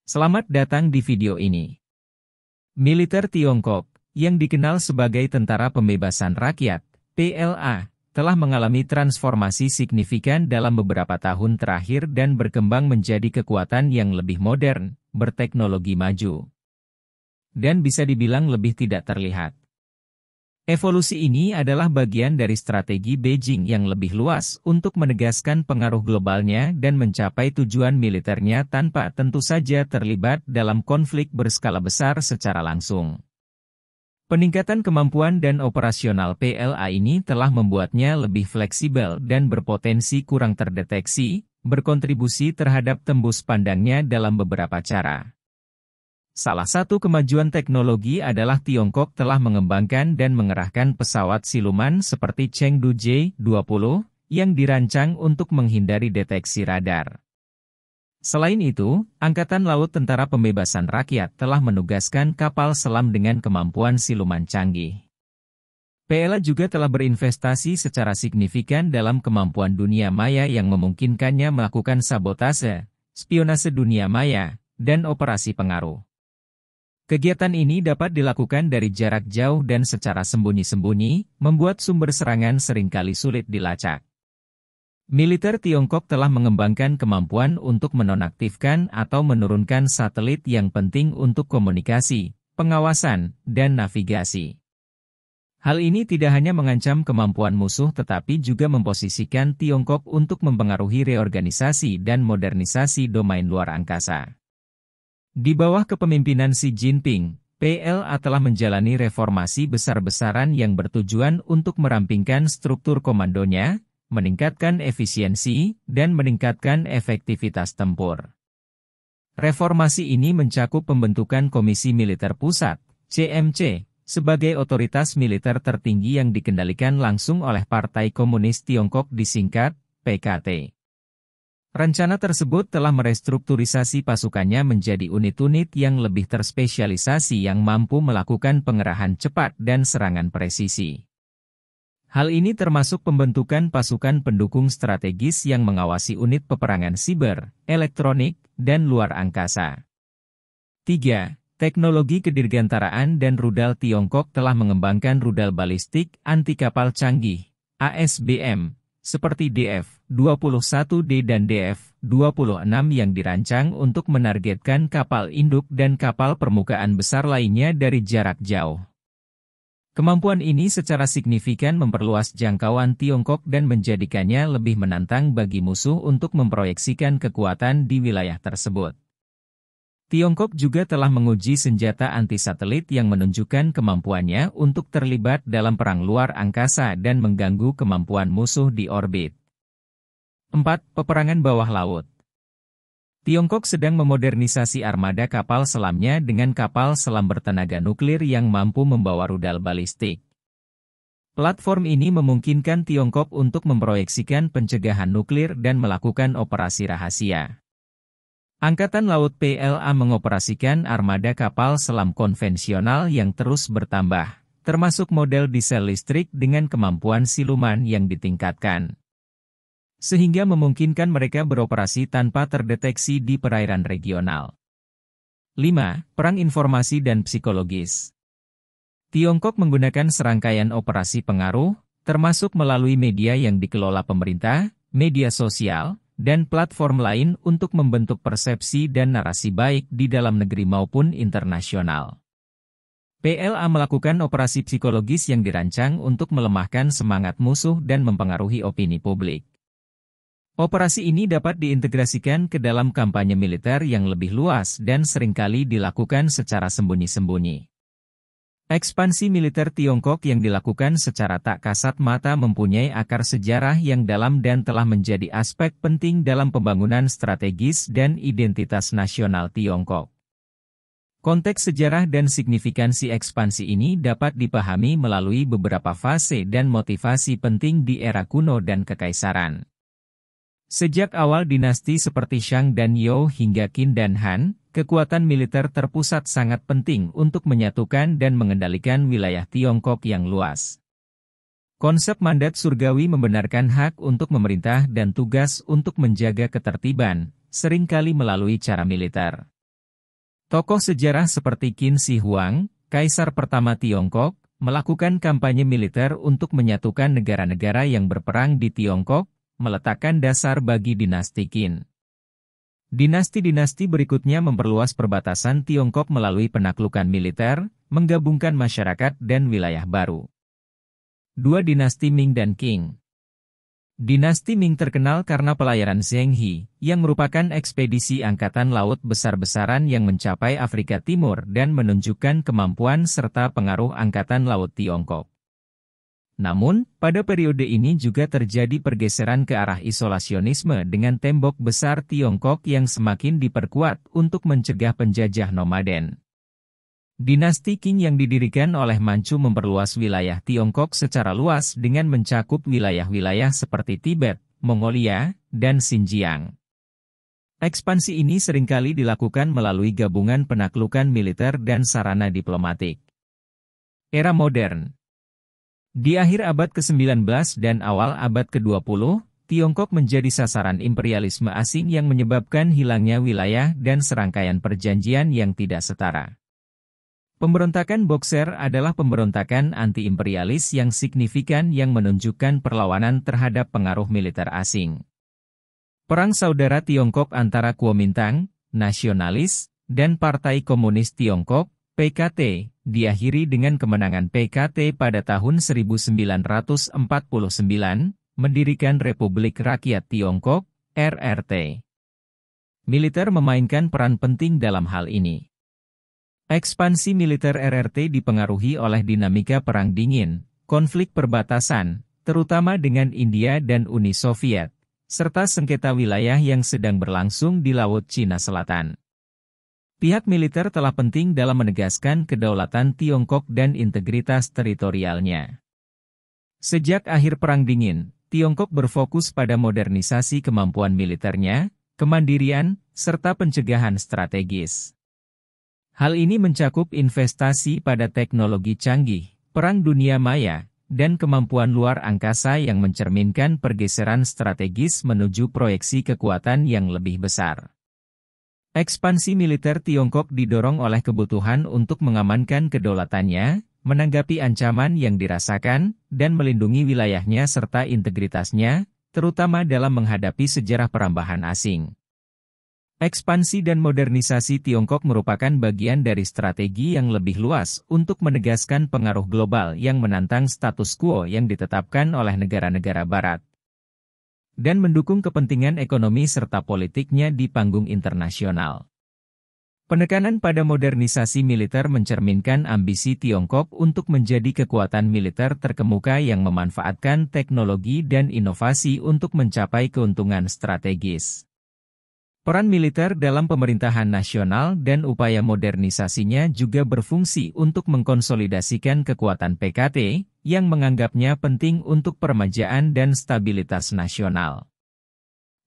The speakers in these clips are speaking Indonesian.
Selamat datang di video ini. Militer Tiongkok, yang dikenal sebagai Tentara Pembebasan Rakyat, PLA, telah mengalami transformasi signifikan dalam beberapa tahun terakhir dan berkembang menjadi kekuatan yang lebih modern, berteknologi maju, dan bisa dibilang lebih tidak terlihat. Evolusi ini adalah bagian dari strategi Beijing yang lebih luas untuk menegaskan pengaruh globalnya dan mencapai tujuan militernya tanpa tentu saja terlibat dalam konflik berskala besar secara langsung. Peningkatan kemampuan dan operasional PLA ini telah membuatnya lebih fleksibel dan berpotensi kurang terdeteksi, berkontribusi terhadap tembus pandangnya dalam beberapa cara. Salah satu kemajuan teknologi adalah Tiongkok telah mengembangkan dan mengerahkan pesawat siluman seperti Chengdu J-20, yang dirancang untuk menghindari deteksi radar. Selain itu, Angkatan Laut Tentara Pembebasan Rakyat telah menugaskan kapal selam dengan kemampuan siluman canggih. PLA juga telah berinvestasi secara signifikan dalam kemampuan dunia maya yang memungkinkannya melakukan sabotase, spionase dunia maya, dan operasi pengaruh. Kegiatan ini dapat dilakukan dari jarak jauh dan secara sembunyi-sembunyi, membuat sumber serangan seringkali sulit dilacak. Militer Tiongkok telah mengembangkan kemampuan untuk menonaktifkan atau menurunkan satelit yang penting untuk komunikasi, pengawasan, dan navigasi. Hal ini tidak hanya mengancam kemampuan musuh tetapi juga memposisikan Tiongkok untuk mempengaruhi reorganisasi dan modernisasi domain luar angkasa. Di bawah kepemimpinan Xi Jinping, PLA telah menjalani reformasi besar-besaran yang bertujuan untuk merampingkan struktur komandonya, meningkatkan efisiensi, dan meningkatkan efektivitas tempur. Reformasi ini mencakup pembentukan Komisi Militer Pusat, CMC, sebagai otoritas militer tertinggi yang dikendalikan langsung oleh Partai Komunis Tiongkok disingkat PKT. Rencana tersebut telah merestrukturisasi pasukannya menjadi unit-unit yang lebih terspesialisasi yang mampu melakukan pengerahan cepat dan serangan presisi. Hal ini termasuk pembentukan pasukan pendukung strategis yang mengawasi unit peperangan siber, elektronik, dan luar angkasa. 3. Teknologi kedirgantaraan dan rudal Tiongkok telah mengembangkan rudal balistik anti-kapal canggih, ASBM, seperti DF-21D dan DF-26 yang dirancang untuk menargetkan kapal induk dan kapal permukaan besar lainnya dari jarak jauh. Kemampuan ini secara signifikan memperluas jangkauan Tiongkok dan menjadikannya lebih menantang bagi musuh untuk memproyeksikan kekuatan di wilayah tersebut. Tiongkok juga telah menguji senjata anti-satelit yang menunjukkan kemampuannya untuk terlibat dalam perang luar angkasa dan mengganggu kemampuan musuh di orbit. 4. Peperangan bawah laut. Tiongkok sedang memodernisasi armada kapal selamnya dengan kapal selam bertenaga nuklir yang mampu membawa rudal balistik. Platform ini memungkinkan Tiongkok untuk memproyeksikan pencegahan nuklir dan melakukan operasi rahasia. Angkatan Laut PLA mengoperasikan armada kapal selam konvensional yang terus bertambah, termasuk model diesel listrik dengan kemampuan siluman yang ditingkatkan, sehingga memungkinkan mereka beroperasi tanpa terdeteksi di perairan regional. 5. Perang informasi dan psikologis. Tiongkok menggunakan serangkaian operasi pengaruh, termasuk melalui media yang dikelola pemerintah, media sosial, dan platform lain untuk membentuk persepsi dan narasi baik di dalam negeri maupun internasional. PLA melakukan operasi psikologis yang dirancang untuk melemahkan semangat musuh dan mempengaruhi opini publik. Operasi ini dapat diintegrasikan ke dalam kampanye militer yang lebih luas dan seringkali dilakukan secara sembunyi-sembunyi. Ekspansi militer Tiongkok yang dilakukan secara tak kasat mata mempunyai akar sejarah yang dalam dan telah menjadi aspek penting dalam pembangunan strategis dan identitas nasional Tiongkok. Konteks sejarah dan signifikansi ekspansi ini dapat dipahami melalui beberapa fase dan motivasi penting di era kuno dan kekaisaran. Sejak awal dinasti seperti Shang dan Youo hingga Qin dan Han, kekuatan militer terpusat sangat penting untuk menyatukan dan mengendalikan wilayah Tiongkok yang luas. Konsep mandat surgawi membenarkan hak untuk memerintah dan tugas untuk menjaga ketertiban, seringkali melalui cara militer. Tokoh sejarah seperti Qin Shi Huang, Kaisar pertama Tiongkok, melakukan kampanye militer untuk menyatukan negara-negara yang berperang di Tiongkok, meletakkan dasar bagi dinasti Qin. Dinasti-dinasti berikutnya memperluas perbatasan Tiongkok melalui penaklukan militer, menggabungkan masyarakat dan wilayah baru. Dua dinasti Ming dan Qing. Dinasti Ming terkenal karena pelayaran Zheng He, yang merupakan ekspedisi angkatan laut besar-besaran yang mencapai Afrika Timur dan menunjukkan kemampuan serta pengaruh angkatan laut Tiongkok. Namun, pada periode ini juga terjadi pergeseran ke arah isolasionisme dengan tembok besar Tiongkok yang semakin diperkuat untuk mencegah penjajah nomaden. Dinasti Qing yang didirikan oleh Manchu memperluas wilayah Tiongkok secara luas dengan mencakup wilayah-wilayah seperti Tibet, Mongolia, dan Xinjiang. Ekspansi ini seringkali dilakukan melalui gabungan penaklukan militer dan sarana diplomatik. Era modern. Di akhir abad ke-19 dan awal abad ke-20, Tiongkok menjadi sasaran imperialisme asing yang menyebabkan hilangnya wilayah dan serangkaian perjanjian yang tidak setara. Pemberontakan Boxer adalah pemberontakan anti-imperialis yang signifikan yang menunjukkan perlawanan terhadap pengaruh militer asing. Perang Saudara Tiongkok antara Kuomintang, nasionalis, dan Partai Komunis Tiongkok, PKT, diakhiri dengan kemenangan PKT pada tahun 1949, mendirikan Republik Rakyat Tiongkok, RRT. Militer memainkan peran penting dalam hal ini. Ekspansi militer RRT dipengaruhi oleh dinamika Perang Dingin, konflik perbatasan, terutama dengan India dan Uni Soviet, serta sengketa wilayah yang sedang berlangsung di Laut Cina Selatan. Pihak militer telah penting dalam menegaskan kedaulatan Tiongkok dan integritas teritorialnya. Sejak akhir Perang Dingin, Tiongkok berfokus pada modernisasi kemampuan militernya, kemandirian, serta pencegahan strategis. Hal ini mencakup investasi pada teknologi canggih, perang dunia maya, dan kemampuan luar angkasa yang mencerminkan pergeseran strategis menuju proyeksi kekuatan yang lebih besar. Ekspansi militer Tiongkok didorong oleh kebutuhan untuk mengamankan kedaulatannya, menanggapi ancaman yang dirasakan, dan melindungi wilayahnya serta integritasnya, terutama dalam menghadapi sejarah perambahan asing. Ekspansi dan modernisasi Tiongkok merupakan bagian dari strategi yang lebih luas untuk menegaskan pengaruh global yang menantang status quo yang ditetapkan oleh negara-negara Barat, dan mendukung kepentingan ekonomi serta politiknya di panggung internasional. Penekanan pada modernisasi militer mencerminkan ambisi Tiongkok untuk menjadi kekuatan militer terkemuka yang memanfaatkan teknologi dan inovasi untuk mencapai keuntungan strategis. Peran militer dalam pemerintahan nasional dan upaya modernisasinya juga berfungsi untuk mengkonsolidasikan kekuatan PKT, yang menganggapnya penting untuk peremajaan dan stabilitas nasional.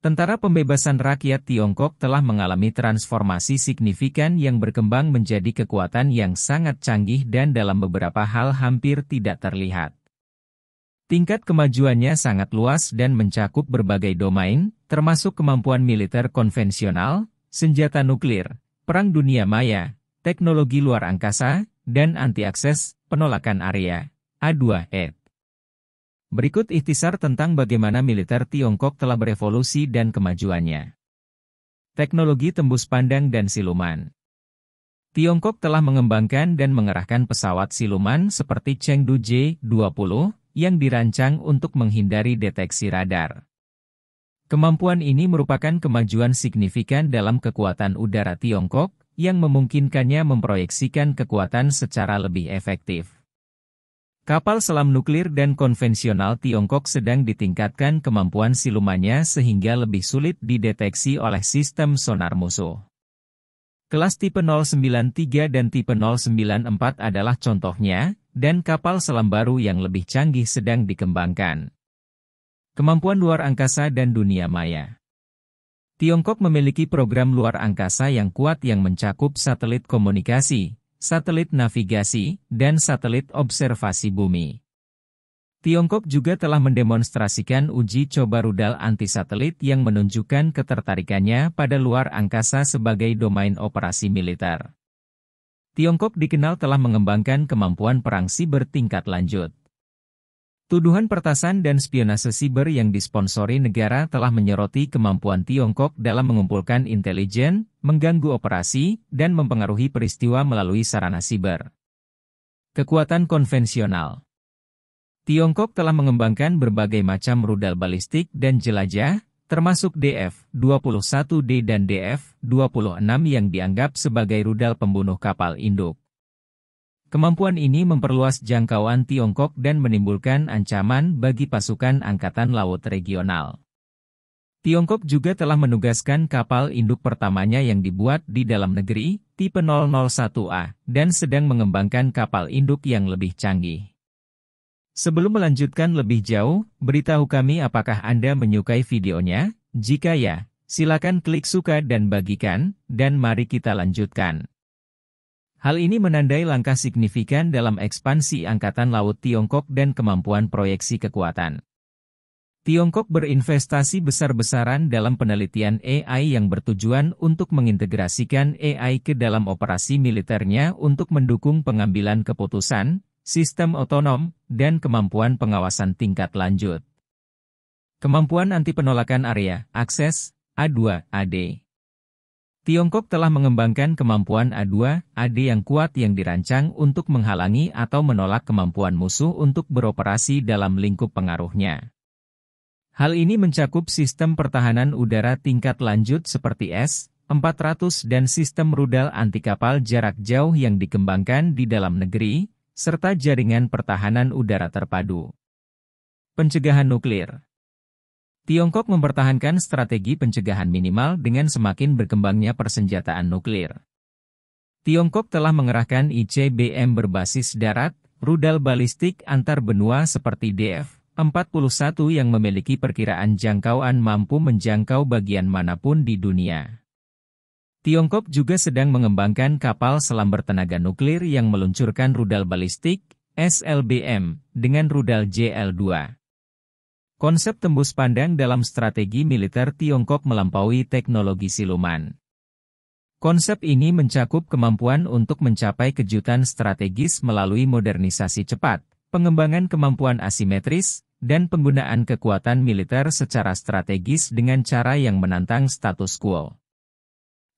Tentara Pembebasan Rakyat Tiongkok telah mengalami transformasi signifikan yang berkembang menjadi kekuatan yang sangat canggih dan dalam beberapa hal hampir tidak terlihat. Tingkat kemajuannya sangat luas dan mencakup berbagai domain, termasuk kemampuan militer konvensional, senjata nuklir, perang dunia maya, teknologi luar angkasa, dan anti-akses, penolakan area, A2E. Berikut ikhtisar tentang bagaimana militer Tiongkok telah berevolusi dan kemajuannya. Teknologi tembus pandang dan siluman. Tiongkok telah mengembangkan dan mengerahkan pesawat siluman seperti Chengdu J-20, yang dirancang untuk menghindari deteksi radar. Kemampuan ini merupakan kemajuan signifikan dalam kekuatan udara Tiongkok, yang memungkinkannya memproyeksikan kekuatan secara lebih efektif. Kapal selam nuklir dan konvensional Tiongkok sedang ditingkatkan kemampuan silumannya sehingga lebih sulit dideteksi oleh sistem sonar musuh. Kelas tipe 093 dan tipe 094 adalah contohnya, dan kapal selam baru yang lebih canggih sedang dikembangkan. Kemampuan luar angkasa dan dunia maya. Tiongkok memiliki program luar angkasa yang kuat yang mencakup satelit komunikasi, satelit navigasi, dan satelit observasi bumi. Tiongkok juga telah mendemonstrasikan uji coba rudal anti-satelit yang menunjukkan ketertarikannya pada luar angkasa sebagai domain operasi militer. Tiongkok dikenal telah mengembangkan kemampuan perang siber tingkat lanjut. Tuduhan pertasan dan spionase siber yang disponsori negara telah menyoroti kemampuan Tiongkok dalam mengumpulkan intelijen, mengganggu operasi, dan mempengaruhi peristiwa melalui sarana siber. Kekuatan konvensional. Tiongkok telah mengembangkan berbagai macam rudal balistik dan jelajah, termasuk DF-21D dan DF-26 yang dianggap sebagai rudal pembunuh kapal induk. Kemampuan ini memperluas jangkauan Tiongkok dan menimbulkan ancaman bagi pasukan angkatan laut regional. Tiongkok juga telah menugaskan kapal induk pertamanya yang dibuat di dalam negeri, tipe 001A, dan sedang mengembangkan kapal induk yang lebih canggih. Sebelum melanjutkan lebih jauh, beritahu kami apakah Anda menyukai videonya? Jika ya, silakan klik suka dan bagikan, dan mari kita lanjutkan. Hal ini menandai langkah signifikan dalam ekspansi Angkatan Laut Tiongkok dan kemampuan proyeksi kekuatan. Tiongkok berinvestasi besar-besaran dalam penelitian AI yang bertujuan untuk mengintegrasikan AI ke dalam operasi militernya untuk mendukung pengambilan keputusan, sistem otonom, dan kemampuan pengawasan tingkat lanjut. Kemampuan anti penolakan area, akses, A2-AD. Tiongkok telah mengembangkan kemampuan A2-AD yang kuat yang dirancang untuk menghalangi atau menolak kemampuan musuh untuk beroperasi dalam lingkup pengaruhnya. Hal ini mencakup sistem pertahanan udara tingkat lanjut seperti S-400 dan sistem rudal anti kapal jarak jauh yang dikembangkan di dalam negeri, serta jaringan pertahanan udara terpadu. Pencegahan nuklir. Tiongkok mempertahankan strategi pencegahan minimal dengan semakin berkembangnya persenjataan nuklir. Tiongkok telah mengerahkan ICBM berbasis darat, rudal balistik antar benua seperti DF-41 yang memiliki perkiraan jangkauan mampu menjangkau bagian manapun di dunia. Tiongkok juga sedang mengembangkan kapal selam bertenaga nuklir yang meluncurkan rudal balistik, SLBM, dengan rudal JL-2. Konsep tembus pandang dalam strategi militer Tiongkok melampaui teknologi siluman. Konsep ini mencakup kemampuan untuk mencapai kejutan strategis melalui modernisasi cepat, pengembangan kemampuan asimetris, dan penggunaan kekuatan militer secara strategis dengan cara yang menantang status quo.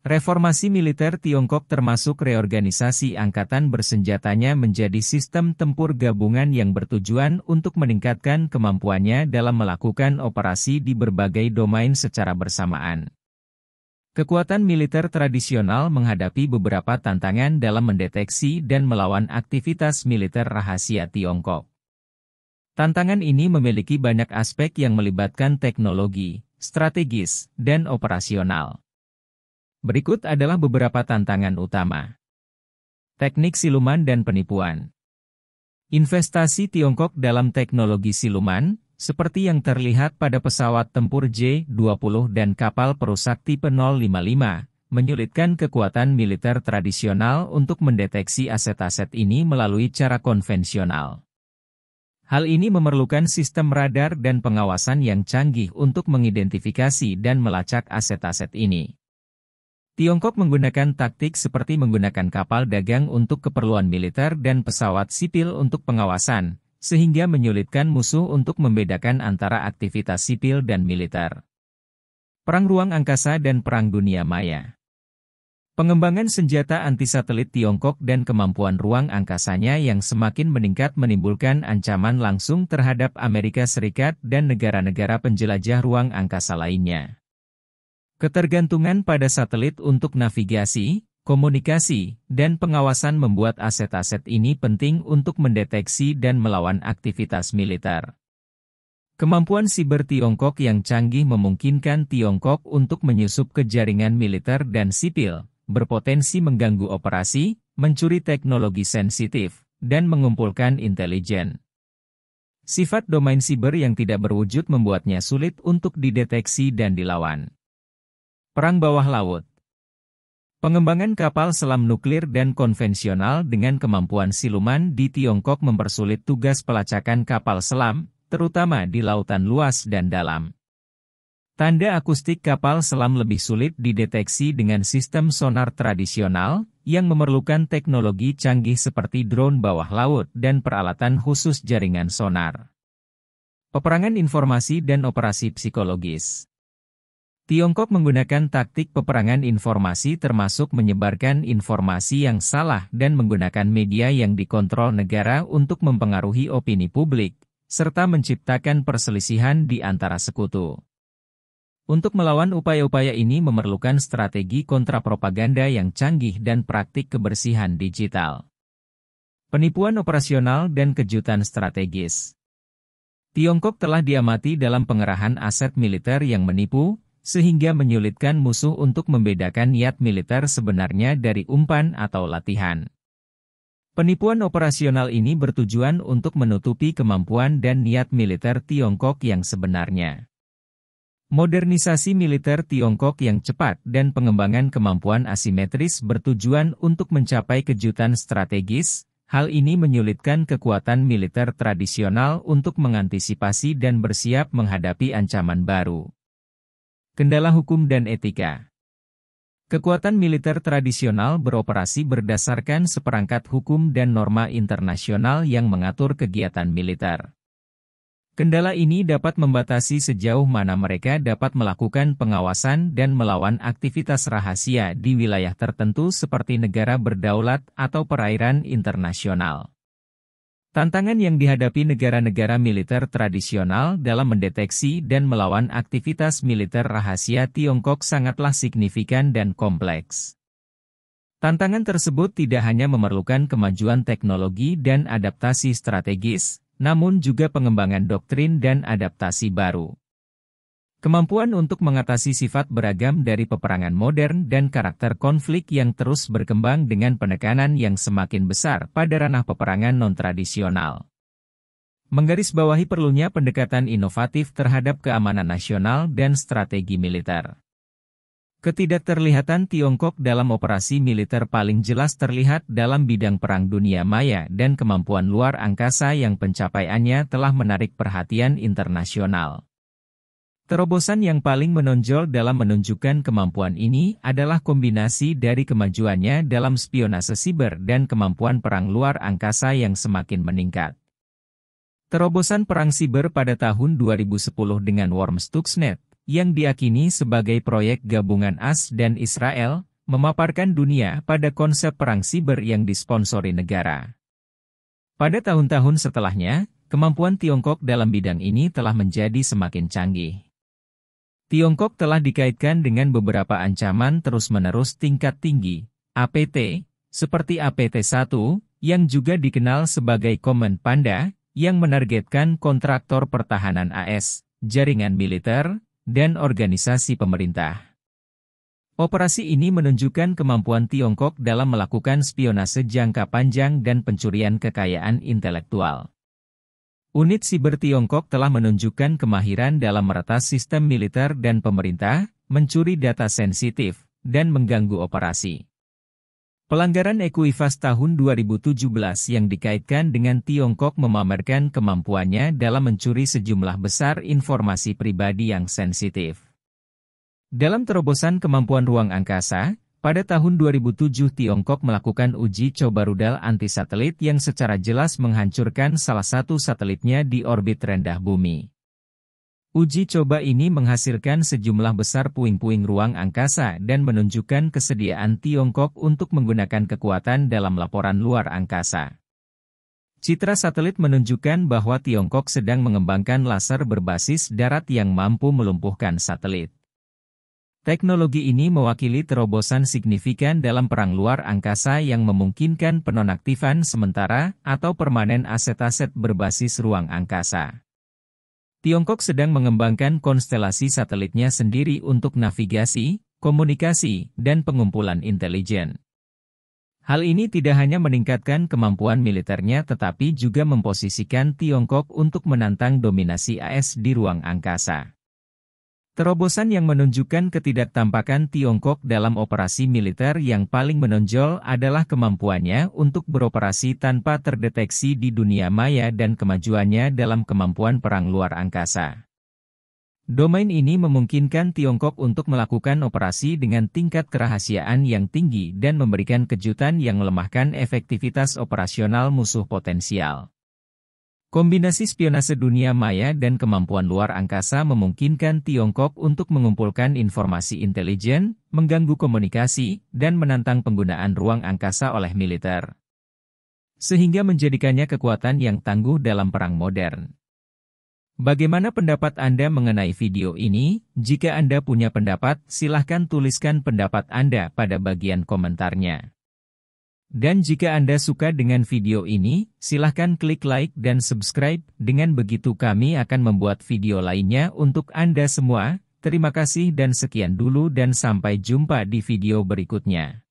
Reformasi militer Tiongkok termasuk reorganisasi angkatan bersenjatanya menjadi sistem tempur gabungan yang bertujuan untuk meningkatkan kemampuannya dalam melakukan operasi di berbagai domain secara bersamaan. Kekuatan militer tradisional menghadapi beberapa tantangan dalam mendeteksi dan melawan aktivitas militer rahasia Tiongkok. Tantangan ini memiliki banyak aspek yang melibatkan teknologi, strategis, dan operasional. Berikut adalah beberapa tantangan utama. Teknik siluman dan penipuan. Investasi Tiongkok dalam teknologi siluman, seperti yang terlihat pada pesawat tempur J-20 dan kapal perusak tipe 055, menyulitkan kekuatan militer tradisional untuk mendeteksi aset-aset ini melalui cara konvensional. Hal ini memerlukan sistem radar dan pengawasan yang canggih untuk mengidentifikasi dan melacak aset-aset ini. Tiongkok menggunakan taktik seperti menggunakan kapal dagang untuk keperluan militer dan pesawat sipil untuk pengawasan, sehingga menyulitkan musuh untuk membedakan antara aktivitas sipil dan militer. Perang ruang angkasa dan Perang Dunia Maya. Pengembangan senjata anti-satelit Tiongkok dan kemampuan ruang angkasanya yang semakin meningkat menimbulkan ancaman langsung terhadap Amerika Serikat dan negara-negara penjelajah ruang angkasa lainnya. Ketergantungan pada satelit untuk navigasi, komunikasi, dan pengawasan membuat aset-aset ini penting untuk mendeteksi dan melawan aktivitas militer. Kemampuan siber Tiongkok yang canggih memungkinkan Tiongkok untuk menyusup ke jaringan militer dan sipil, berpotensi mengganggu operasi, mencuri teknologi sensitif, dan mengumpulkan intelijen. Sifat domain siber yang tidak berwujud membuatnya sulit untuk dideteksi dan dilawan. Perang bawah laut. Pengembangan kapal selam nuklir dan konvensional dengan kemampuan siluman di Tiongkok mempersulit tugas pelacakan kapal selam, terutama di lautan luas dan dalam. Tanda akustik kapal selam lebih sulit dideteksi dengan sistem sonar tradisional, yang memerlukan teknologi canggih seperti drone bawah laut dan peralatan khusus jaringan sonar. Peperangan informasi dan operasi psikologis. Tiongkok menggunakan taktik peperangan informasi termasuk menyebarkan informasi yang salah dan menggunakan media yang dikontrol negara untuk mempengaruhi opini publik, serta menciptakan perselisihan di antara sekutu. Untuk melawan upaya-upaya ini memerlukan strategi kontrapropaganda yang canggih dan praktik kebersihan digital. Penipuan operasional dan kejutan strategis. Tiongkok telah diamati dalam pengerahan aset militer yang menipu, sehingga menyulitkan musuh untuk membedakan niat militer sebenarnya dari umpan atau latihan. Penipuan operasional ini bertujuan untuk menutupi kemampuan dan niat militer Tiongkok yang sebenarnya. Modernisasi militer Tiongkok yang cepat dan pengembangan kemampuan asimetris bertujuan untuk mencapai kejutan strategis. Hal ini menyulitkan kekuatan militer tradisional untuk mengantisipasi dan bersiap menghadapi ancaman baru. Kendala hukum dan etika. Kekuatan militer tradisional beroperasi berdasarkan seperangkat hukum dan norma internasional yang mengatur kegiatan militer. Kendala ini dapat membatasi sejauh mana mereka dapat melakukan pengawasan dan melawan aktivitas rahasia di wilayah tertentu seperti negara berdaulat atau perairan internasional. Tantangan yang dihadapi negara-negara militer tradisional dalam mendeteksi dan melawan aktivitas militer rahasia Tiongkok sangatlah signifikan dan kompleks. Tantangan tersebut tidak hanya memerlukan kemajuan teknologi dan adaptasi strategis, namun juga pengembangan doktrin dan adaptasi baru. Kemampuan untuk mengatasi sifat beragam dari peperangan modern dan karakter konflik yang terus berkembang dengan penekanan yang semakin besar pada ranah peperangan non-tradisional. Menggarisbawahi perlunya pendekatan inovatif terhadap keamanan nasional dan strategi militer. Ketidakterlihatan Tiongkok dalam operasi militer paling jelas terlihat dalam bidang Perang Dunia Maya dan kemampuan luar angkasa yang pencapaiannya telah menarik perhatian internasional. Terobosan yang paling menonjol dalam menunjukkan kemampuan ini adalah kombinasi dari kemajuannya dalam spionase siber dan kemampuan perang luar angkasa yang semakin meningkat. Terobosan perang siber pada tahun 2010 dengan Worm Stuxnet, yang diakini sebagai proyek gabungan AS dan Israel, memaparkan dunia pada konsep perang siber yang disponsori negara. Pada tahun-tahun setelahnya, kemampuan Tiongkok dalam bidang ini telah menjadi semakin canggih. Tiongkok telah dikaitkan dengan beberapa ancaman terus-menerus tingkat tinggi, APT, seperti APT-1, yang juga dikenal sebagai Command Panda, yang menargetkan kontraktor pertahanan AS, jaringan militer, dan organisasi pemerintah. Operasi ini menunjukkan kemampuan Tiongkok dalam melakukan spionase jangka panjang dan pencurian kekayaan intelektual. Unit siber Tiongkok telah menunjukkan kemahiran dalam meretas sistem militer dan pemerintah, mencuri data sensitif, dan mengganggu operasi. Pelanggaran Equifax tahun 2017 yang dikaitkan dengan Tiongkok memamerkan kemampuannya dalam mencuri sejumlah besar informasi pribadi yang sensitif. Dalam terobosan kemampuan ruang angkasa, pada tahun 2007 Tiongkok melakukan uji coba rudal anti-satelit yang secara jelas menghancurkan salah satu satelitnya di orbit rendah bumi. Uji coba ini menghasilkan sejumlah besar puing-puing ruang angkasa dan menunjukkan kesediaan Tiongkok untuk menggunakan kekuatan dalam laporan luar angkasa. Citra satelit menunjukkan bahwa Tiongkok sedang mengembangkan laser berbasis darat yang mampu melumpuhkan satelit. Teknologi ini mewakili terobosan signifikan dalam perang luar angkasa yang memungkinkan penonaktifan sementara atau permanen aset-aset berbasis ruang angkasa. Tiongkok sedang mengembangkan konstelasi satelitnya sendiri untuk navigasi, komunikasi, dan pengumpulan intelijen. Hal ini tidak hanya meningkatkan kemampuan militernya tetapi juga memposisikan Tiongkok untuk menantang dominasi AS di ruang angkasa. Terobosan yang menunjukkan ketidaktampakan Tiongkok dalam operasi militer yang paling menonjol adalah kemampuannya untuk beroperasi tanpa terdeteksi di dunia maya dan kemajuannya dalam kemampuan perang luar angkasa. Domain ini memungkinkan Tiongkok untuk melakukan operasi dengan tingkat kerahasiaan yang tinggi dan memberikan kejutan yang melemahkan efektivitas operasional musuh potensial. Kombinasi spionase dunia maya dan kemampuan luar angkasa memungkinkan Tiongkok untuk mengumpulkan informasi intelijen, mengganggu komunikasi, dan menantang penggunaan ruang angkasa oleh militer. Sehingga menjadikannya kekuatan yang tangguh dalam perang modern. Bagaimana pendapat Anda mengenai video ini? Jika Anda punya pendapat, silahkan tuliskan pendapat Anda pada bagian komentarnya. Dan jika Anda suka dengan video ini, silahkan klik like dan subscribe, dengan begitu kami akan membuat video lainnya untuk Anda semua. Terima kasih dan sekian dulu dan sampai jumpa di video berikutnya.